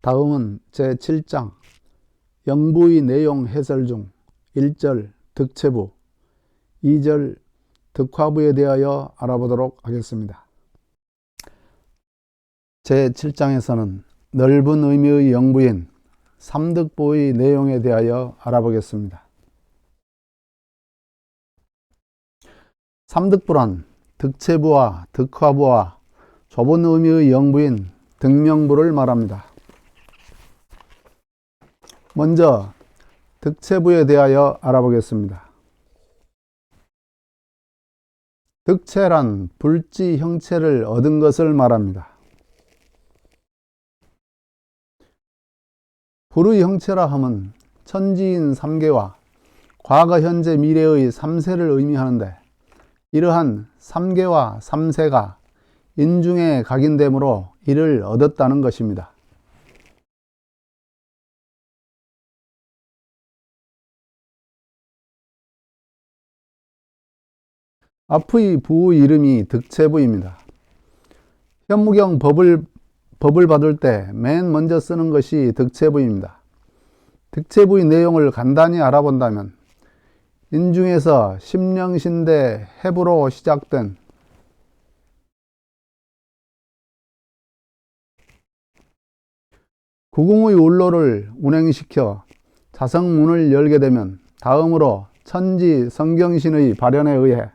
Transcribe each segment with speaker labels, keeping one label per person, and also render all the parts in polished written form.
Speaker 1: 다음은 제7장 영부의 내용 해설 중 1절 득체부, 2절 득화부에 대하여 알아보도록 하겠습니다. 제7장에서는 넓은 의미의 영부인 삼득부의 내용에 대하여 알아보겠습니다. 삼득부란 득체부와 득화부와 좁은 의미의 영부인 득명부를 말합니다. 먼저 득체부에 대하여 알아보겠습니다. 득체란 불지 형체를 얻은 것을 말합니다. 불의 형체라 함은 천지인 3계와 과거, 현재, 미래의 3세를 의미하는데, 이러한 3계와 3세가 인중에 각인되므로 이를 얻었다는 것입니다. 앞의 부의 이름이 득체부입니다. 현무경 법을 받을 때 맨 먼저 쓰는 것이 득체부입니다. 득체부의 내용을 간단히 알아본다면, 인중에서 심령신대 해부로 시작된 구궁의 울로를 운행시켜 자성문을 열게 되면 다음으로 천지 성경신의 발현에 의해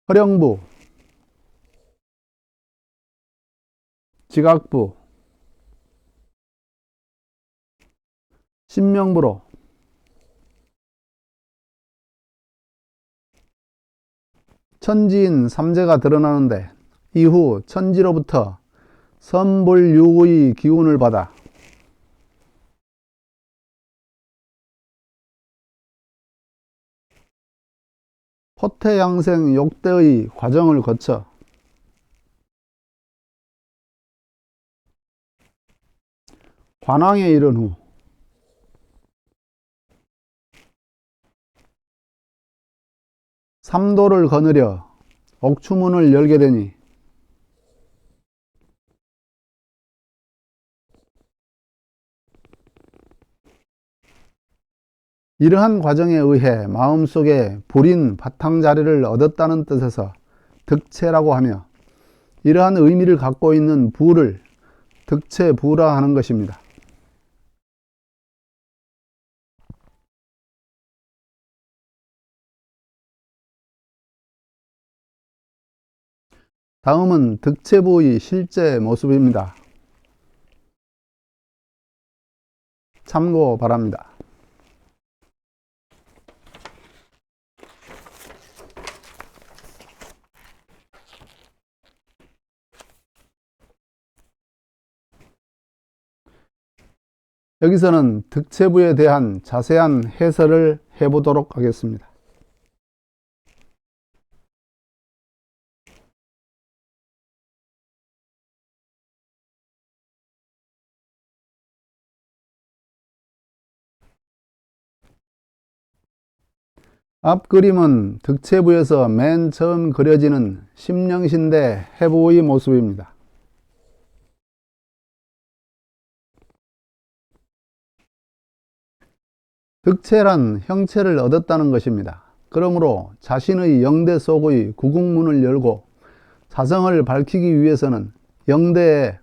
Speaker 1: 허령부, 지각부, 신명부로 천지인 3제가 드러나는데, 이후 천지로부터 선불유의 기운을 받아 포태양생 욕대의 과정을 거쳐 관왕에 이른 후 삼도를 거느려 옥추문을 열게 되니 이러한 과정에 의해 마음속에 불인 바탕자리를 얻었다는 뜻에서 득체라고 하며, 이러한 의미를 갖고 있는 부를 득체부라 하는 것입니다. 다음은 득체부의 실제 모습입니다. 참고 바랍니다. 여기서는 득체부에 대한 자세한 해설을 해보도록 하겠습니다. 앞 그림은 득체부에서 맨 처음 그려지는 심령신대 해부의 모습입니다. 득체란 형체를 얻었다는 것입니다. 그러므로 자신의 영대 속의 구궁문을 열고 자성을 밝히기 위해서는 영대에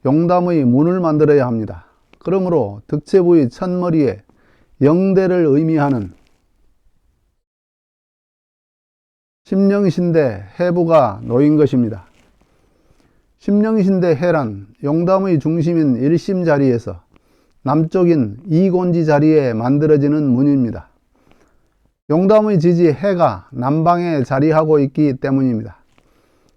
Speaker 1: 용담의 문을 만들어야 합니다. 그러므로 득체부의 첫머리에 영대를 의미하는 심령신대 해부가 놓인 것입니다. 심령신대 해란 용담의 중심인 일심 자리에서 남쪽인 이곤지 자리에 만들어지는 문입니다. 용담의 지지 해가 남방에 자리하고 있기 때문입니다.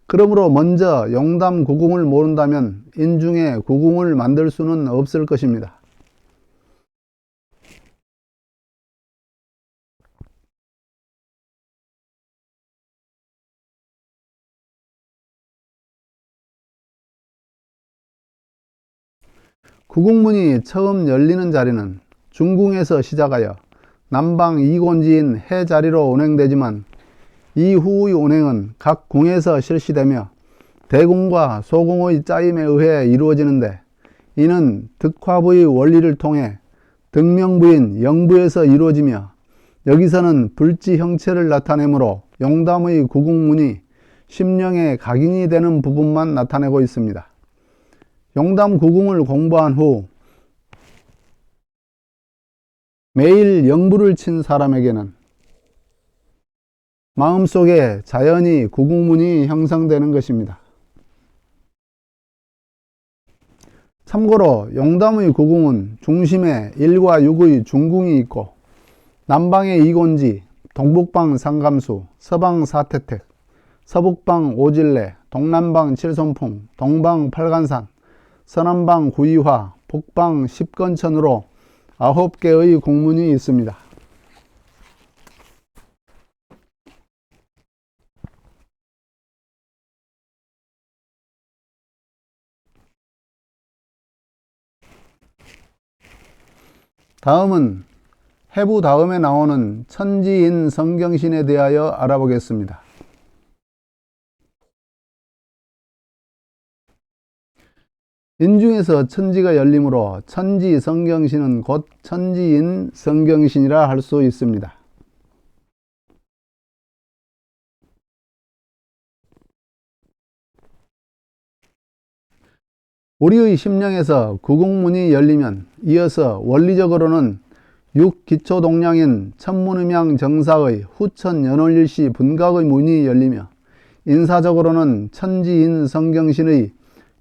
Speaker 1: 그러므로 먼저 용담 구궁을 모른다면 인중에 구궁을 만들 수는 없을 것입니다. 구궁문이 처음 열리는 자리는 중궁에서 시작하여 남방 이곤지인 해 자리로 운행되지만, 이후의 운행은 각 궁에서 실시되며 대궁과 소궁의 짜임에 의해 이루어지는데 이는 득화부의 원리를 통해 득명부인 영부에서 이루어지며 여기서는 불지 형체를 나타내므로 용담의 구궁문이 심령에 각인이 되는 부분만 나타내고 있습니다. 용담 구궁을 공부한 후 매일 영부를 친 사람에게는 마음속에 자연히 구궁문이 형성되는 것입니다. 참고로 용담의 구궁은 중심에 1과 6의 중궁이 있고 남방에 이곤지, 동북방 상감수, 서방 사태택, 서북방 오질레, 동남방 칠손풍, 동방 팔간산, 서남방 구이화, 북방 십건천으로 9개의 궁문이 있습니다. 다음은 해부 다음에 나오는 천지인 성경신에 대하여 알아보겠습니다. 인중에서 천지가 열리므로 천지 성경신은 곧 천지인 성경신이라 할 수 있습니다. 우리의 심령에서 구궁문이 열리면 이어서 원리적으로는 6기초동량인 천문음양 정사의 후천 연월일시 분각의 문이 열리며 인사적으로는 천지인 성경신의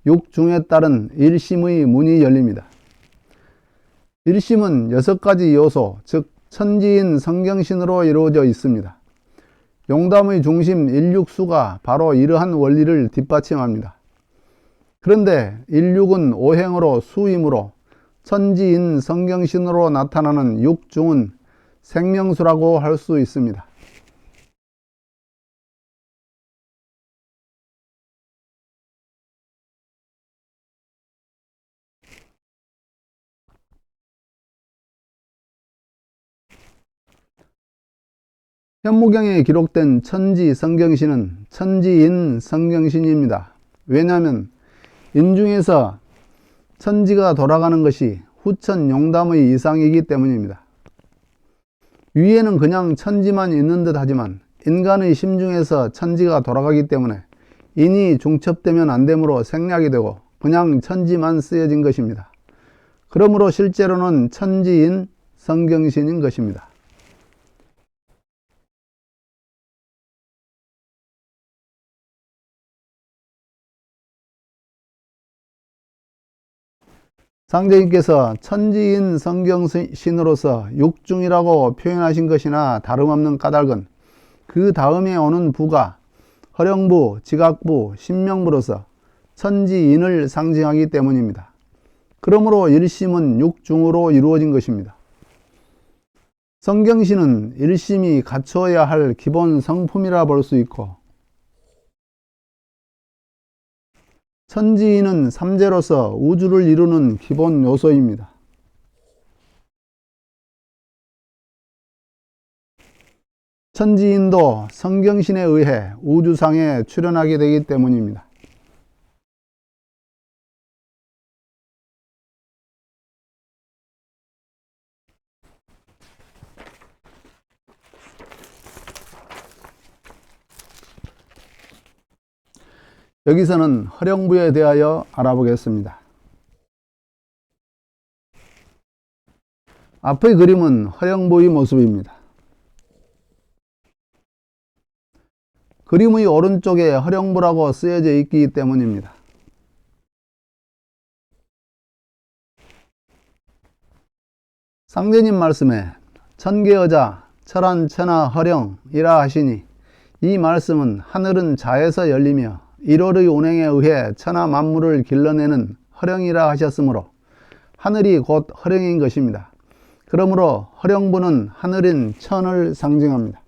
Speaker 1: 6중에 따른 일심의 문이 열립니다. 일심은 6가지 요소, 즉 천지인 성경신으로 이루어져 있습니다. 용담의 중심 일육수가 바로 이러한 원리를 뒷받침합니다. 그런데 일육은 오행으로 수이므로 천지인 성경신으로 나타나는 육중은 생명수라고 할 수 있습니다. 현무경에 기록된 천지 성경신은 천지인 성경신입니다. 왜냐하면 인중에서 천지가 돌아가는 것이 후천 용담의 이상이기 때문입니다. 위에는 그냥 천지만 있는 듯 하지만 인간의 심중에서 천지가 돌아가기 때문에 인이 중첩되면 안 되므로 생략이 되고 그냥 천지만 쓰여진 것입니다. 그러므로 실제로는 천지인 성경신인 것입니다. 상제님께서 천지인 성경신으로서 육중이라고 표현하신 것이나 다름없는 까닭은 그 다음에 오는 부가 허령부, 지각부, 신명부로서 천지인을 상징하기 때문입니다. 그러므로 일심은 육중으로 이루어진 것입니다. 성경신은 일심이 갖추어야 할 기본 성품이라 볼 수 있고 천지인은 삼재로서 우주를 이루는 기본 요소입니다. 천지인도 성경신에 의해 우주상에 출현하게 되기 때문입니다. 여기서는 허령부에 대하여 알아보겠습니다. 앞의 그림은 허령부의 모습입니다. 그림의 오른쪽에 허령부라고 쓰여져 있기 때문입니다. 상제님 말씀에 천계여자 철한천하 허령이라 하시니 이 말씀은 하늘은 자에서 열리며 1월의 운행에 의해 천하 만물을 길러내는 허령이라 하셨으므로 하늘이 곧 허령인 것입니다. 그러므로 허령부는 하늘인 천을 상징합니다.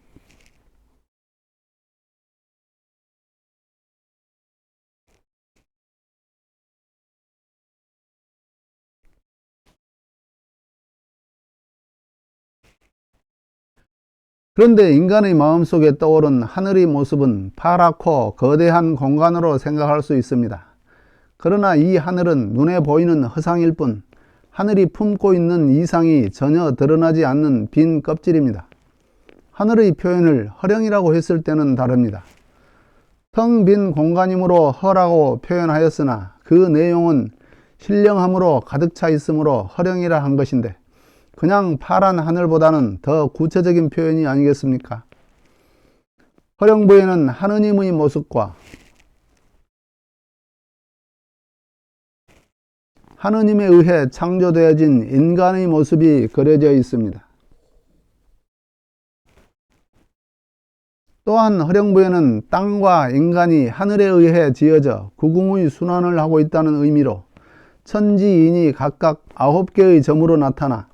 Speaker 1: 그런데 인간의 마음속에 떠오른 하늘의 모습은 파랗고 거대한 공간으로 생각할 수 있습니다. 그러나 이 하늘은 눈에 보이는 허상일 뿐 하늘이 품고 있는 이상이 전혀 드러나지 않는 빈 껍질입니다. 하늘의 표현을 허령이라고 했을 때는 다릅니다. 텅 빈 공간이므로 허라고 표현하였으나 그 내용은 신령함으로 가득 차 있으므로 허령이라 한 것인데 그냥 파란 하늘보다는 더 구체적인 표현이 아니겠습니까? 허령부에는 하느님의 모습과 하느님에 의해 창조되어진 인간의 모습이 그려져 있습니다. 또한 허령부에는 땅과 인간이 하늘에 의해 지어져 구궁의 순환을 하고 있다는 의미로 천지인이 각각 9개의 점으로 나타나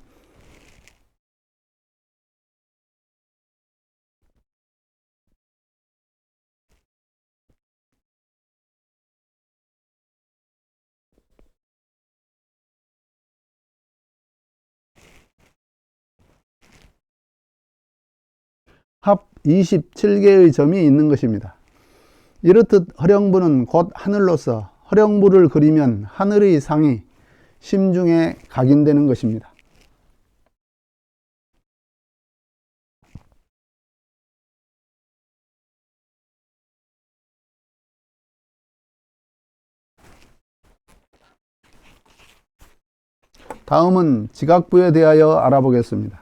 Speaker 1: 합 27개의 점이 있는 것입니다. 이렇듯 허령부는 곧 하늘로서 허령부를 그리면 하늘의 상이 심중에 각인되는 것입니다. 다음은 지각부에 대하여 알아보겠습니다.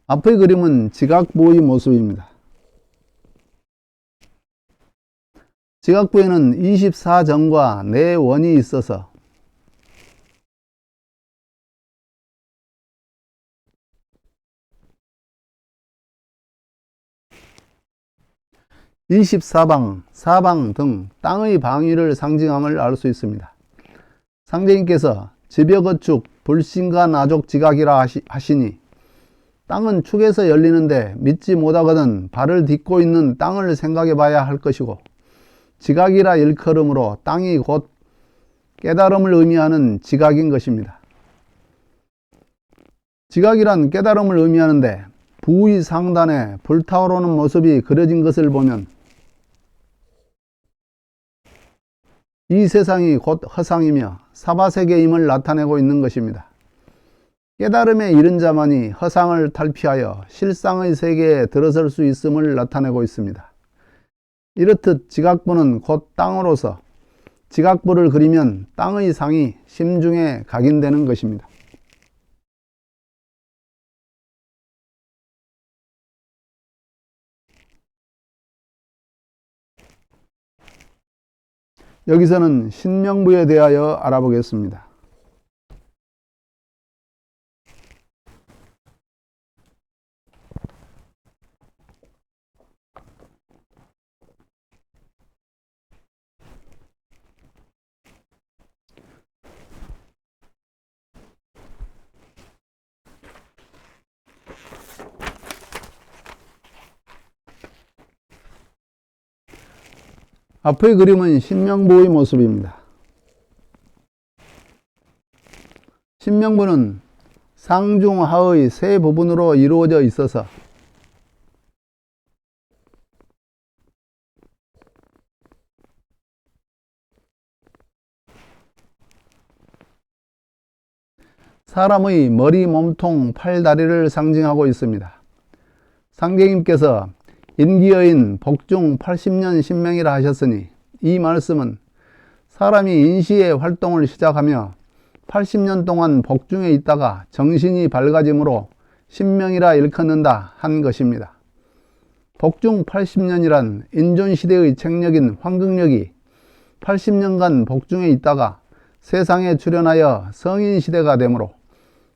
Speaker 1: 앞의 그림은 지각부의 모습입니다. 지각부에는 24점과 4원이 있어서 (24방) (4방) 등 땅의 방위를 상징함을 알 수 있습니다. 상제님께서 지벽어축 불신과 나족 지각이라 하시니 땅은 축에서 열리는데 믿지 못하거든 발을 딛고 있는 땅을 생각해 봐야 할 것이고 지각이라 일컬음으로 땅이 곧 깨달음을 의미하는 지각인 것입니다. 지각이란 깨달음을 의미하는데 부의 상단에 불타오르는 모습이 그려진 것을 보면 이 세상이 곧 허상이며 사바세계임을 나타내고 있는 것입니다. 깨달음에 이른 자만이 허상을 탈피하여 실상의 세계에 들어설 수 있음을 나타내고 있습니다. 이렇듯 지각부는 곧 땅으로서 지각부를 그리면 땅의 상이 심중에 각인되는 것입니다. 여기서는 신명부에 대하여 알아보겠습니다. 앞의 그림은 신명부의 모습입니다. 신명부는 상중하의 세 부분으로 이루어져 있어서 사람의 머리, 몸통, 팔, 다리를 상징하고 있습니다. 상제님께서 인기여인 복중 80년 신명이라 하셨으니 이 말씀은 사람이 인시의 활동을 시작하며 80년 동안 복중에 있다가 정신이 밝아짐으로 신명이라 일컫는다 한 것입니다. 복중 80년이란 인존시대의 책력인 황금력이 80년간 복중에 있다가 세상에 출현하여 성인시대가 되므로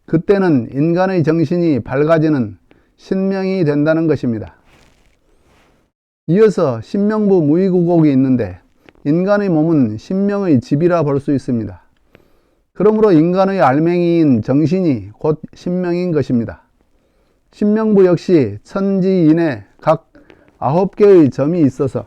Speaker 1: 그때는 인간의 정신이 밝아지는 신명이 된다는 것입니다. 이어서 신명부 무의구곡이 있는데 인간의 몸은 신명의 집이라 볼 수 있습니다. 그러므로 인간의 알맹이인 정신이 곧 신명인 것입니다. 신명부 역시 천지인에 각 9개의 점이 있어서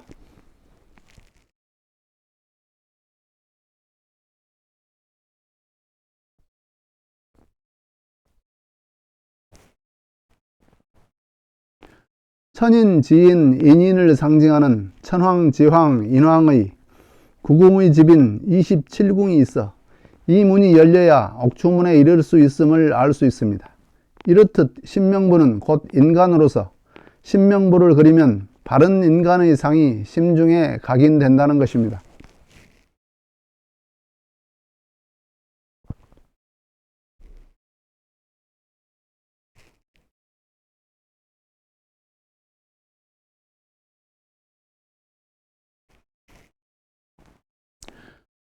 Speaker 1: 천인, 지인, 인인을 상징하는 천황, 지황, 인왕의 구궁의 집인 27궁이 있어 이 문이 열려야 옥추문에 이를 수 있음을 알 수 있습니다. 이렇듯 신명부는 곧 인간으로서 신명부를 그리면 바른 인간의 상이 심중에 각인된다는 것입니다.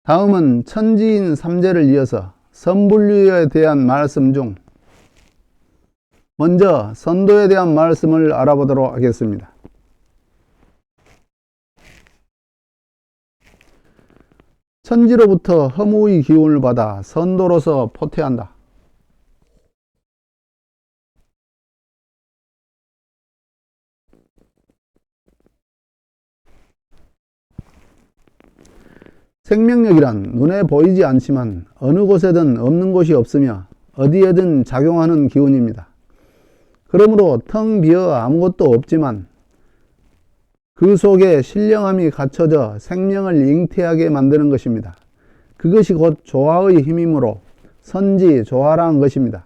Speaker 1: 다음은 천지인 삼재를 이어서 선분류에 대한 말씀 중 먼저 선도에 대한 말씀을 알아보도록 하겠습니다. 천지로부터 허무의 기운을 받아 선도로서 포퇴한다. 생명력이란 눈에 보이지 않지만 어느 곳에든 없는 곳이 없으며 어디에든 작용하는 기운입니다. 그러므로 텅 비어 아무것도 없지만 그 속에 신령함이 갖춰져 생명을 잉태하게 만드는 것입니다. 그것이 곧 조화의 힘이므로 선지, 조화라는 것입니다.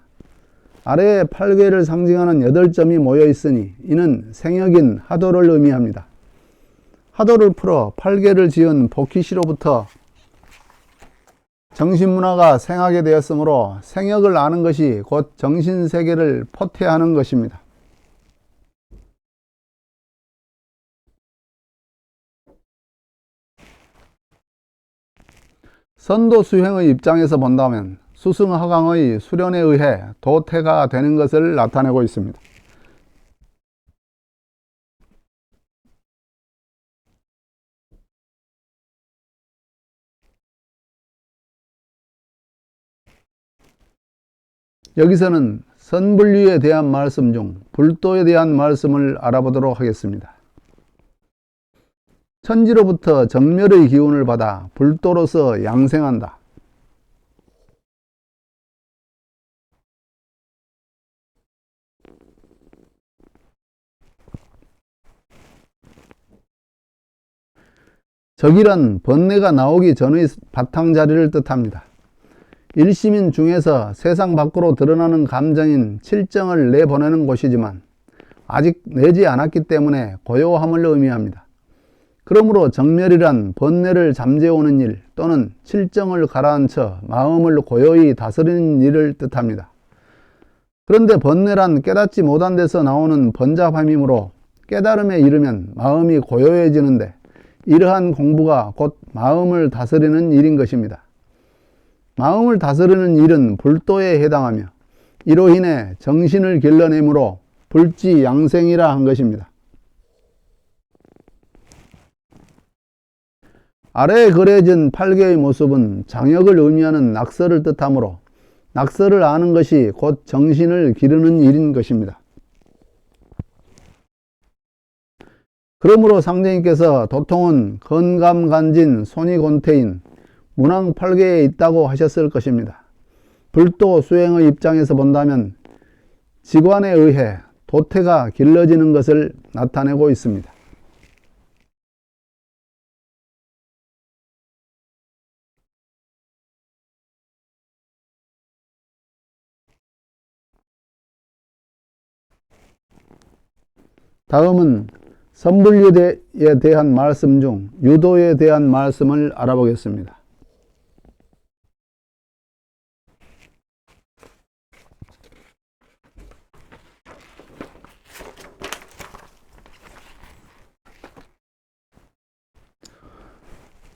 Speaker 1: 아래에 8괴를 상징하는 8점이 모여 있으니 이는 생역인 하도를 의미합니다. 하도를 풀어 8괴를 지은 복희시로부터 정신문화가 생하게 되었으므로 생역을 아는 것이 곧 정신세계를 포퇴하는 것입니다. 선도 수행의 입장에서 본다면 수승하강의 수련에 의해 도태가 되는 것을 나타내고 있습니다. 여기서는 선분류에 대한 말씀 중 불도에 대한 말씀을 알아보도록 하겠습니다. 천지로부터 정멸의 기운을 받아 불도로서 양생한다. 적이란 번뇌가 나오기 전의 바탕자리를 뜻합니다. 일시민 중에서 세상 밖으로 드러나는 감정인 칠정을 내보내는 곳이지만 아직 내지 않았기 때문에 고요함을 의미합니다. 그러므로 정멸이란 번뇌를 잠재우는 일 또는 칠정을 가라앉혀 마음을 고요히 다스리는 일을 뜻합니다. 그런데 번뇌란 깨닫지 못한 데서 나오는 번잡함이므로 깨달음에 이르면 마음이 고요해지는데 이러한 공부가 곧 마음을 다스리는 일인 것입니다. 마음을 다스리는 일은 불도에 해당하며 이로 인해 정신을 길러내므로 불지 양생이라 한 것입니다. 아래에 그려진 8개의 모습은 장역을 의미하는 낙서를 뜻하므로 낙서를 아는 것이 곧 정신을 기르는 일인 것입니다. 그러므로 상제님께서 도통은 건감간진 손이곤태인 문왕 8개에 있다고 하셨을 것입니다. 불도 수행의 입장에서 본다면 직관에 의해 도태가 길러지는 것을 나타내고 있습니다. 다음은 선분류에 대한 말씀 중 유도에 대한 말씀을 알아보겠습니다.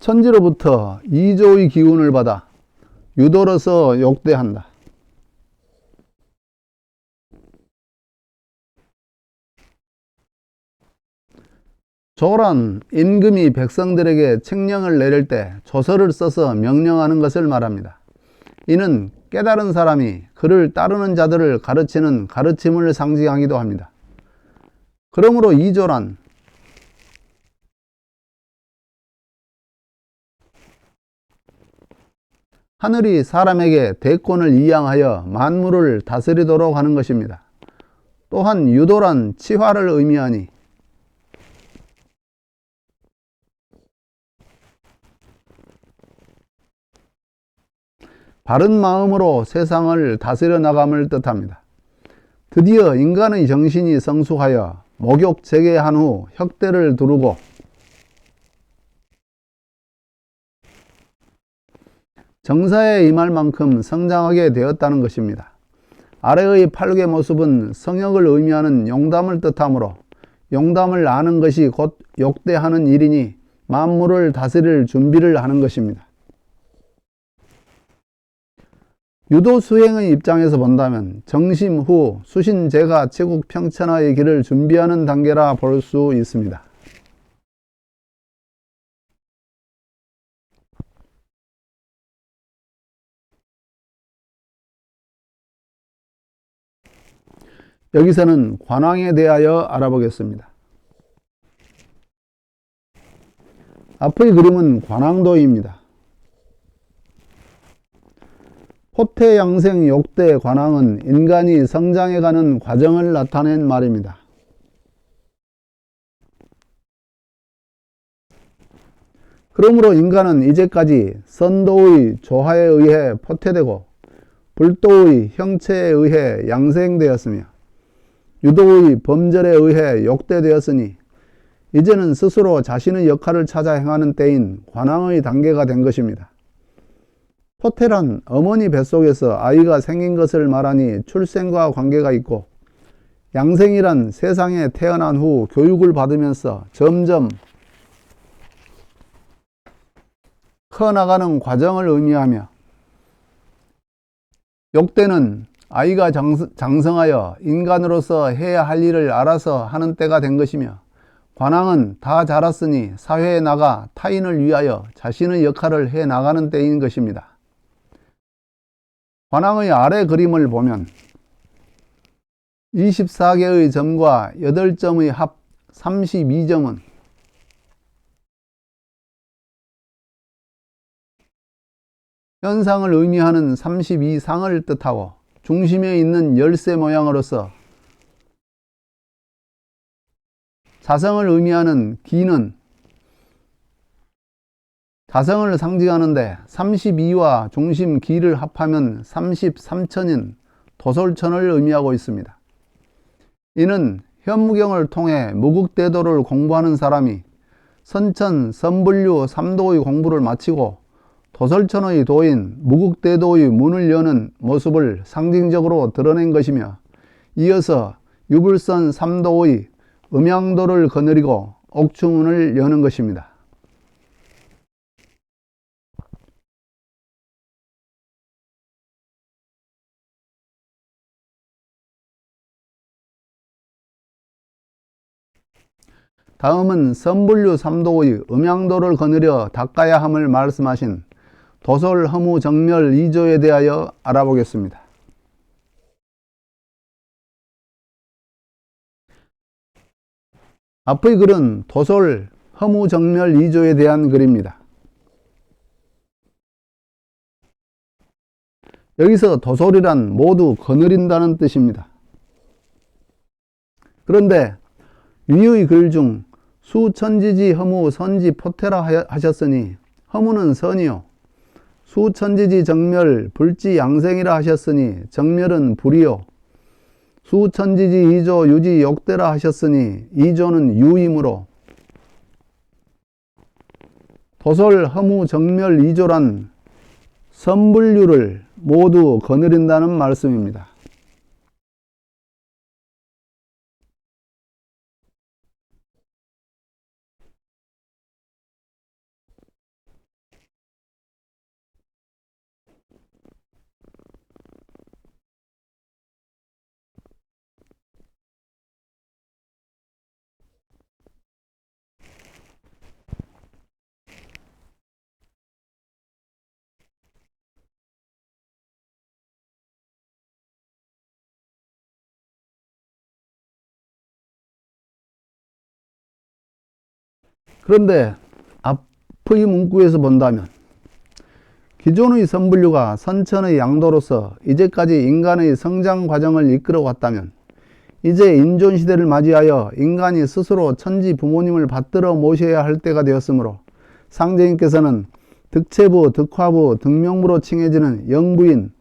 Speaker 1: 천지로부터 이조의 기운을 받아 유도로서 욕대한다. 조란, 임금이 백성들에게 책령을 내릴 때 조서를 써서 명령하는 것을 말합니다. 이는 깨달은 사람이 그를 따르는 자들을 가르치는 가르침을 상징하기도 합니다. 그러므로 이조란 하늘이 사람에게 대권을 이양하여 만물을 다스리도록 하는 것입니다. 또한 유도란 치화를 의미하니 바른 마음으로 세상을 다스려 나감을 뜻합니다. 드디어 인간의 정신이 성숙하여 목욕 재개한 후 혁대를 두르고 정사에 임할 만큼 성장하게 되었다는 것입니다. 아래의 8개 모습은 성역을 의미하는 용담을 뜻하므로 용담을 아는 것이 곧 욕대하는 일이니 만물을 다스릴 준비를 하는 것입니다. 유도 수행의 입장에서 본다면 정심 후 수신제가 제국 평천하의 길을 준비하는 단계라 볼 수 있습니다. 여기서는 관왕에 대하여 알아보겠습니다. 앞의 그림은 관왕도입니다. 포태양생 욕대 관왕은 인간이 성장해가는 과정을 나타낸 말입니다. 그러므로 인간은 이제까지 선도의 조화에 의해 포태되고 불도의 형체에 의해 양생되었으며 유도의 범절에 의해 욕대되었으니 이제는 스스로 자신의 역할을 찾아 행하는 때인 관왕의 단계가 된 것입니다. 포태란 어머니 뱃속에서 아이가 생긴 것을 말하니 출생과 관계가 있고, 양생이란 세상에 태어난 후 교육을 받으면서 점점 커나가는 과정을 의미하며, 욕대는 아이가 장성하여 인간으로서 해야 할 일을 알아서 하는 때가 된 것이며, 관왕은 다 자랐으니 사회에 나가 타인을 위하여 자신의 역할을 해 나가는 때인 것입니다. 관왕의 아래 그림을 보면 24개의 점과 8점의 합 32점은 현상을 의미하는 32상을 뜻하고, 중심에 있는 열쇠 모양으로서 자성을 의미하는 기는 자성을 상징하는데 32와 중심 기를 합하면 33천인 도솔천을 의미하고 있습니다. 이는 현무경을 통해 무국대도를 공부하는 사람이 선천, 선불류 3도의 공부를 마치고 도솔천의 도인 무국대도의 문을 여는 모습을 상징적으로 드러낸 것이며, 이어서 유불선 3도의 음양도를 거느리고 옥추문을 여는 것입니다. 다음은 선불류 3도의 음양도를 거느려 닦아야 함을 말씀하신 도솔 허무 정멸 2조에 대하여 알아보겠습니다. 앞의 글은 도솔 허무 정멸 2조에 대한 글입니다. 여기서 도솔이란 모두 거느린다는 뜻입니다. 그런데 위의 글 중 수천지지 허무 선지 포태라 하셨으니 허무는 선이요, 수천지지 정멸 불지 양생이라 하셨으니 정멸은 불이요, 수천지지 이조 유지 욕대라 하셨으니 이조는 유이므로 도솔 허무 정멸 이조란 선불류를 모두 거느린다는 말씀입니다. 그런데 앞의 문구에서 본다면 기존의 선불류가 선천의 양도로서 이제까지 인간의 성장 과정을 이끌어 왔다면, 이제 인존시대를 맞이하여 인간이 스스로 천지 부모님을 받들어 모셔야 할 때가 되었으므로 상제님께서는 득체부, 득화부, 등명부로 칭해지는 영부인,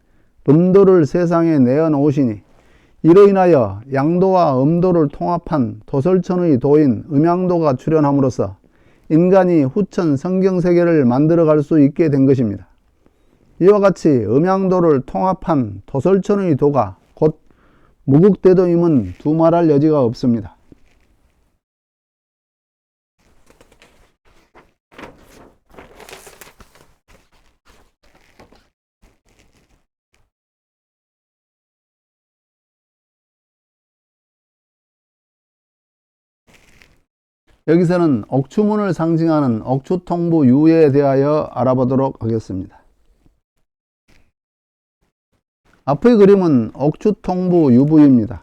Speaker 1: 범도를 세상에 내어놓으시니 이로 인하여 양도와 음도를 통합한 도설천의 도인 음양도가 출현함으로써 인간이 후천 성경세계를 만들어갈 수 있게 된 것입니다. 이와 같이 음양도를 통합한 도설천의 도가 곧 무국대도임은 두말할 여지가 없습니다. 여기서는 억추문을 상징하는 억추통부 유에 대하여 알아보도록 하겠습니다. 앞의 그림은 억추통부 유부입니다.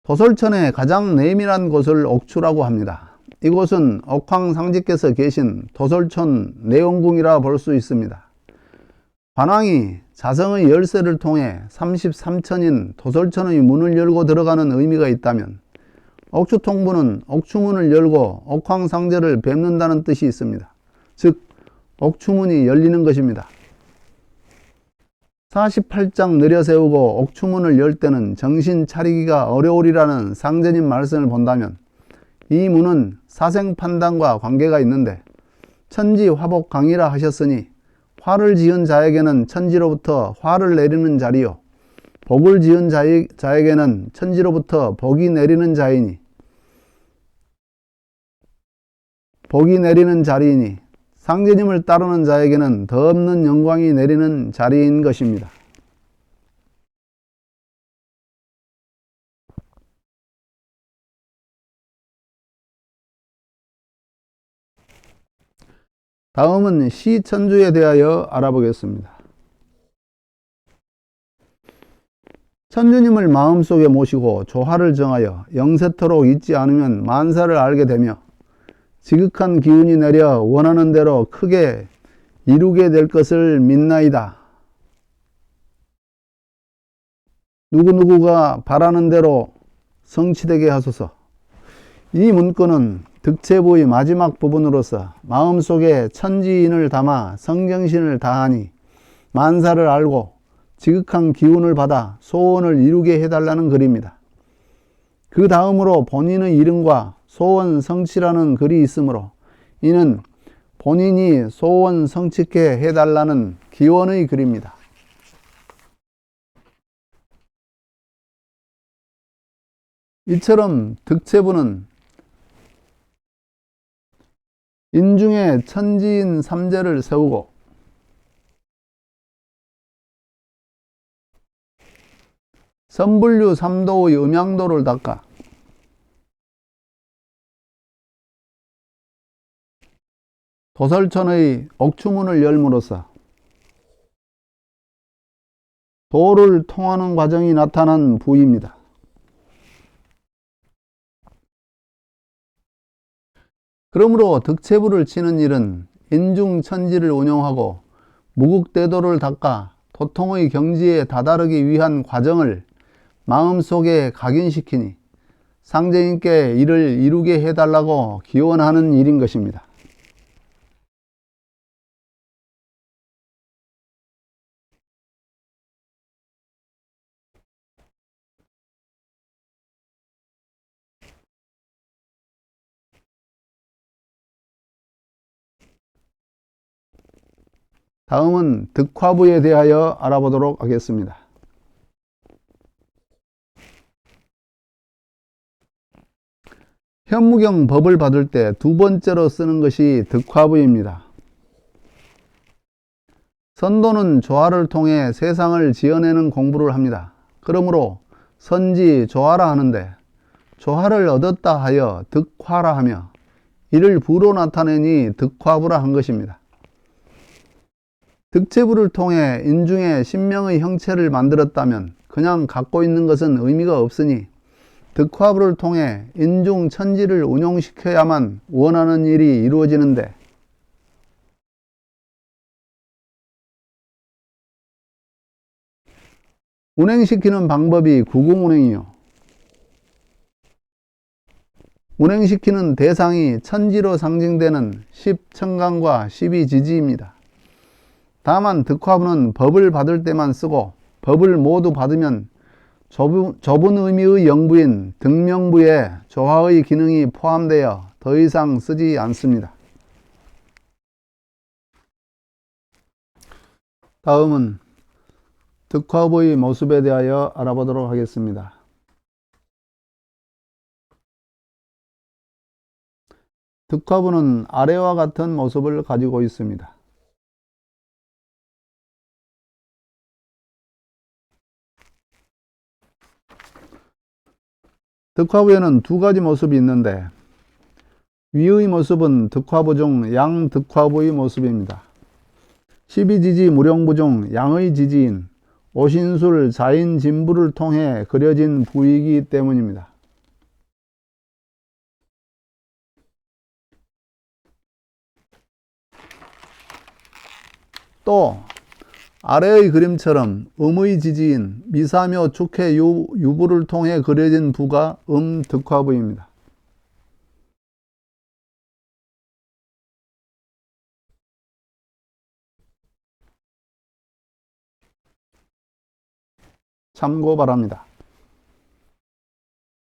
Speaker 1: 도솔천의 가장 내밀한 곳을 억추라고 합니다. 이곳은 억황상제께서 계신 도솔천 내원궁이라 볼 수 있습니다. 관왕이 자성의 열쇠를 통해 33천인 도솔천의 문을 열고 들어가는 의미가 있다면 억추통부는 억추문을 열고 억황상제를 뵙는다는 뜻이 있습니다. 즉 억추문이 열리는 것입니다. 48장 내려세우고 억추문을 열 때는 정신 차리기가 어려우리라는 상제님 말씀을 본다면 이 문은 사생판단과 관계가 있는데 천지화복 강이라 하셨으니 화를 지은 자에게는 천지로부터 화를 내리는 자리요 복을 지은 자에게는 천지로부터 복이 내리는 자리이니 상제님을 따르는 자에게는 더 없는 영광이 내리는 자리인 것입니다. 다음은 시천주에 대하여 알아보겠습니다. 천주님을 마음속에 모시고 조화를 정하여 영세토록 잊지 않으면 만사를 알게 되며 지극한 기운이 내려 원하는 대로 크게 이루게 될 것을 믿나이다. 누구누구가 바라는 대로 성취되게 하소서. 이 문구는 득체부의 마지막 부분으로서 마음속에 천지인을 담아 성경신을 다하니 만사를 알고 지극한 기운을 받아 소원을 이루게 해달라는 글입니다. 그 다음으로 본인의 이름과 소원 성취라는 글이 있으므로 이는 본인이 소원 성취케 해달라는 기원의 글입니다. 이처럼 득체부는 인중에 천지인 삼재를 세우고 선불류 삼도의 음양도를 닦아 도설천의 억추문을 열므로써 도를 통하는 과정이 나타난 부입니다. 그러므로 득체부를 치는 일은 인중천지를 운용하고 무국대도를 닦아 도통의 경지에 다다르기 위한 과정을 마음속에 각인시키니 상제님께 이를 이루게 해달라고 기원하는 일인 것입니다. 다음은 득화부에 대하여 알아보도록 하겠습니다. 현무경 법을 받을 때 두 번째로 쓰는 것이 득화부입니다. 선도는 조화를 통해 세상을 지어내는 공부를 합니다. 그러므로 선지 조화라 하는데 조화를 얻었다 하여 득화라 하며 이를 부로 나타내니 득화부라 한 것입니다. 득체부를 통해 인중에 신명의 형체를 만들었다면 그냥 갖고 있는 것은 의미가 없으니 득화부를 통해 인중 천지를 운용시켜야만 원하는 일이 이루어지는데 운행시키는 방법이 구궁운행이요 운행시키는 대상이 천지로 상징되는 10천간과 12지지입니다. 다만 득화부는 법을 받을 때만 쓰고 법을 모두 받으면 좁은 의미의 영부인 득명부에 조화의 기능이 포함되어 더 이상 쓰지 않습니다. 다음은 득화부의 모습에 대하여 알아보도록 하겠습니다. 득화부는 아래와 같은 모습을 가지고 있습니다. 득화부에는 두 가지 모습이 있는데 위의 모습은 득화부 중 양득화부의 모습입니다. 12지지 무령부 중 양의 지지인 오신술 자인진부를 통해 그려진 부이기 때문입니다. 또 아래의 그림처럼 음의 지지인 미사묘 축해 유부를 통해 그려진 부가 득화부입니다. 참고 바랍니다.